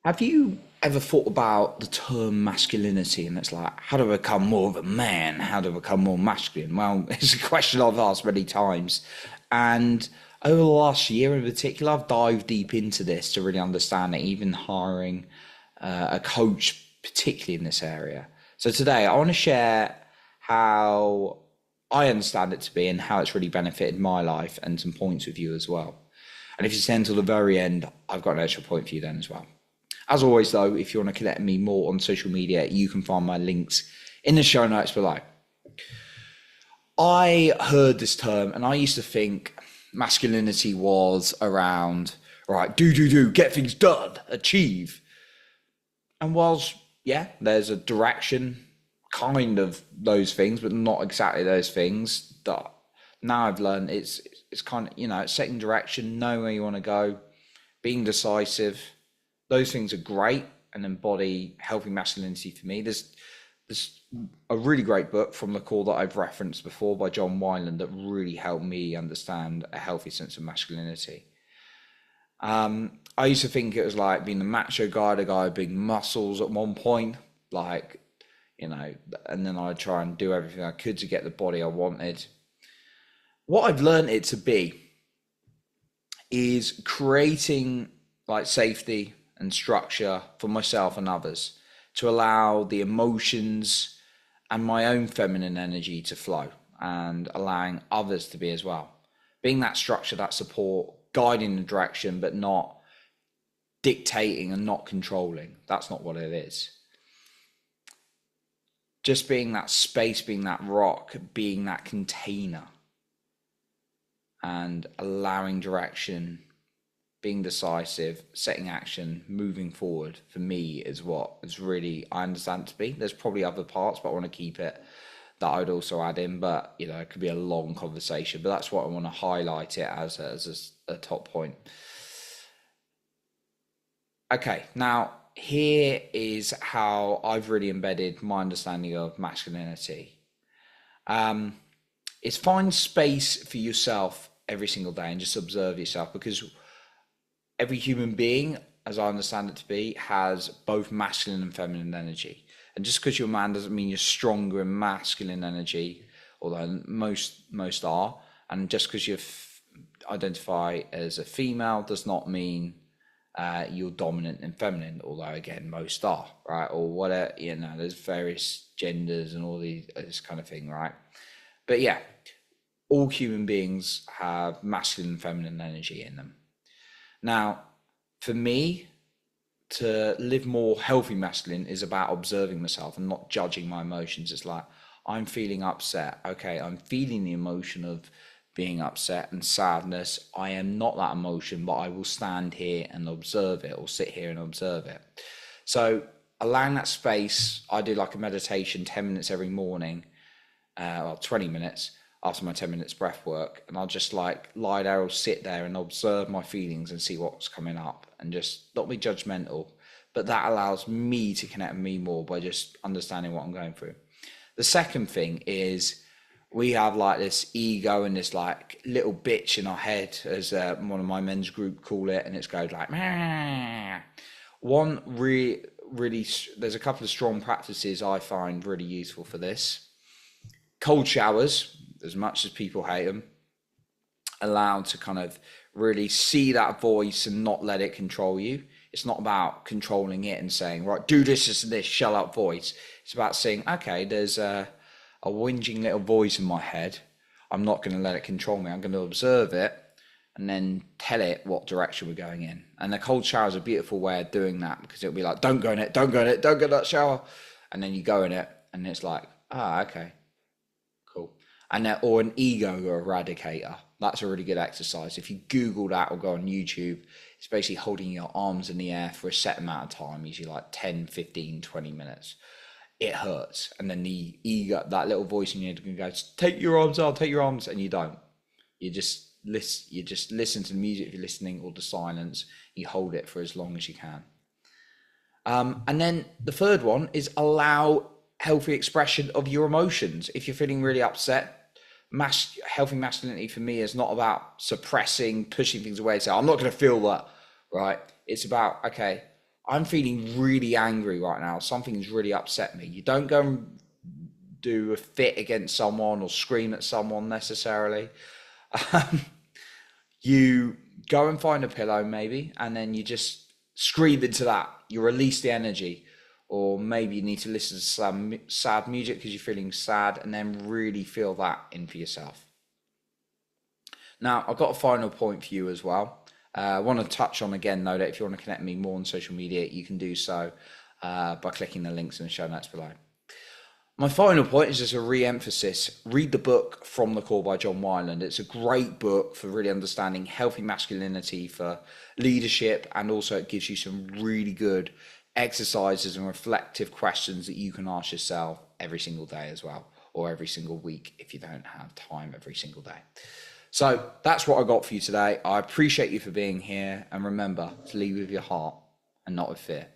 Have you ever thought about the term masculinity? And it's like, how do I become more of a man? How do I become more masculine? Well, it's a question I've asked many times. And over the last year in particular, I've dived deep into this to really understand it, even hiring a coach, particularly in this area. So today, I want to share how I understand it to be and how it's really benefited my life and some points with you as well. And if you stay until the very end, I've got an extra point for you then as well. As always, though, if you want to connect with me more on social media, you can find my links in the show notes below. I heard this term and I used to think masculinity was around, right, do, get things done, achieve. And whilst, yeah, there's a direction, kind of those things, but not exactly those things, that now I've learned it's kind of, it's setting direction, knowing where you want to go, being decisive. Those things are great and embody healthy masculinity for me. There's a really great book from the core that I've referenced before by John Wineland that really helped me understand a healthy sense of masculinity. I used to think it was like being the macho guy, the guy with big muscles at one point, like, and then I'd try and do everything I could to get the body I wanted. What I've learned it to be is creating like safety and structure for myself and others to allow the emotions and my own feminine energy to flow and allowing others to be as well. Being that structure, that support, guiding the direction, but not dictating and not controlling. That's not what it is. Just being that space, being that rock, being that container and allowing direction, being decisive, setting action, moving forward for me is what is really I understand it to be. There's probably other parts, but I want to keep it that I would also add in. But it could be a long conversation. But that's what I want to highlight it as a top point. Okay, now here is how I've really embedded my understanding of masculinity. Is find space for yourself every single day and just observe yourself, because every human being, as I understand it to be, has both masculine and feminine energy. And just because you're a man doesn't mean you're stronger in masculine energy, although most are. And just because you identify as a female does not mean you're dominant and feminine, although again most are, right? Or whatever, there's various genders and all this kind of thing, right? But yeah, all human beings have masculine and feminine energy in them. Now, for me, to live more healthy masculine is about observing myself and not judging my emotions. It's like, I'm feeling upset. Okay, I'm feeling the emotion of being upset and sadness. I am not that emotion, but I will stand here and observe it, or sit here and observe it. So allowing that space, I do like a meditation, 10 minutes every morning, 20 minutes after my 10 minutes breath work, and I'll just like lie there or sit there and observe my feelings and see what's coming up and just not be judgmental. But that allows me to connect with me more by just understanding what I'm going through. The second thing is we have like this ego and this like little bitch in our head, as one of my men's group call it, and it's goes like, meh. One really, there's a couple of strong practices I find really useful for this. Cold showers, as much as people hate them, allowed to kind of really see that voice and not let it control you. It's not about controlling it and saying, right, do this and this, shut up voice. It's about saying, okay, there's a whinging little voice in my head. I'm not going to let it control me. I'm going to observe it and then tell it what direction we're going in. And the cold shower is a beautiful way of doing that, because it'll be like, don't go in it, don't go in it, don't go in that shower. And then you go in it and it's like, okay. Cool. And or an ego eradicator. That's a really good exercise. If you Google that or go on YouTube, it's basically holding your arms in the air for a set amount of time, usually like 10, 15, 20 minutes. It hurts. And then the ego, that little voice in your head goes, take your arms out, take your arms. And you don't. You just listen to the music if you're listening, or the silence. You hold it for as long as you can. And then the third one is allow healthy expression of your emotions. If you're feeling really upset, healthy masculinity for me is not about suppressing, pushing things away. So I'm not going to feel that, right? It's about, okay, I'm feeling really angry right now. Something's really upset me. You don't go and do a fit against someone or scream at someone necessarily. Um, you go and find a pillow maybe, and then you just scream into that. You release the energy. Or maybe you need to listen to some sad music because you're feeling sad, and then really feel that in for yourself. Now, I've got a final point for you as well. I want to touch on again, though, that if you want to connect me more on social media, you can do so by clicking the links in the show notes below. My final point is just a re-emphasis. Read the book From the Core by John Wyland. It's a great book for really understanding healthy masculinity for leadership, and also it gives you some really good exercises and reflective questions that you can ask yourself every single day as well, or every single week if you don't have time every single day. So that's what I got for you today. I appreciate you for being here, and remember to lead with your heart and not with fear.